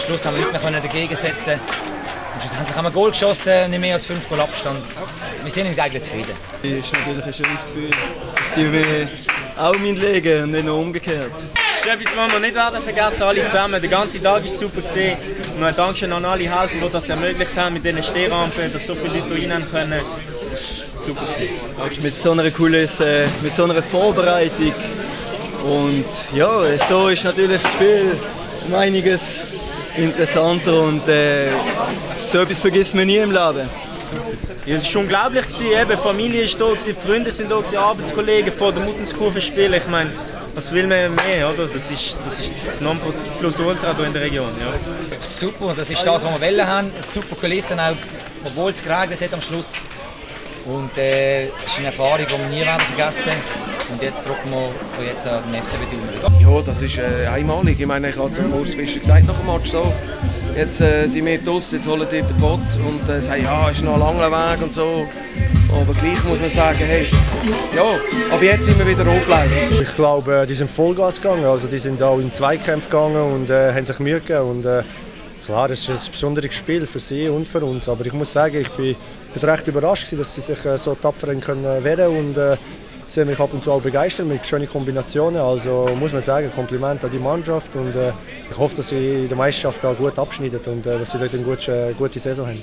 Schluss haben wir nicht mehr dagegen setzen. Und schlussendlich haben wir ein Goal geschossen, nicht mehr als 5 Goal Abstand. Wir sind eigentlich zufrieden. Es ist natürlich ein schönes Gefühl, dass die mir auch legen und nicht nur umgekehrt. Das ist etwas, was wir nicht werden vergessen, alle zusammen. Der ganze Tag war super gewesen. Und ein Dankeschön an alle Helfer, die das ermöglicht haben mit diesen Stehrampen, dass so viele Leute hier rein können. Super gewesen. Mit so einer Kulisse, mit so einer Vorbereitung. Und ja, so ist natürlich das Spiel um einiges interessanter und so etwas vergisst man nie im Leben. Ja, es war unglaublich. Eben, Familie war da, Freunde sind da, Arbeitskollegen vor der Muttenskurve spielen. Ich meine, was will man mehr, oder? Das ist das Nonplusultra hier in der Region. Ja. Super, das ist das, was wir wollen haben. Super Kulissen, auch obwohl es geregnet hat am Schluss. Und es ist eine Erfahrung, die wir nie werden vergessen. Und jetzt drücken wir von jetzt an den FCB Daumen. Ja, das ist einmalig. Ich meine, ich habe zum Urs Fischer gesagt nach dem Match so. Jetzt sind wir draussen, jetzt holen die den Pott und sagen, ja, es ist noch ein langer Weg und so. Aber gleich muss man sagen, hey, ja, aber jetzt sind wir wieder hochgelaufen. Ich glaube, die sind Vollgas gegangen, also die sind auch in Zweikämpfe gegangen und haben sich Mühe gegeben. Und, klar, das ist ein besonderes Spiel für sie und für uns, aber ich muss sagen, ich bin recht überrascht, dass sie sich so tapfer wehren können und sie haben mich ab und zu auch begeistert mit schönen Kombinationen. Also muss man sagen, Kompliment an die Mannschaft und ich hoffe, dass sie in der Meisterschaft da gut abschneiden und dass sie dort eine gute Saison haben.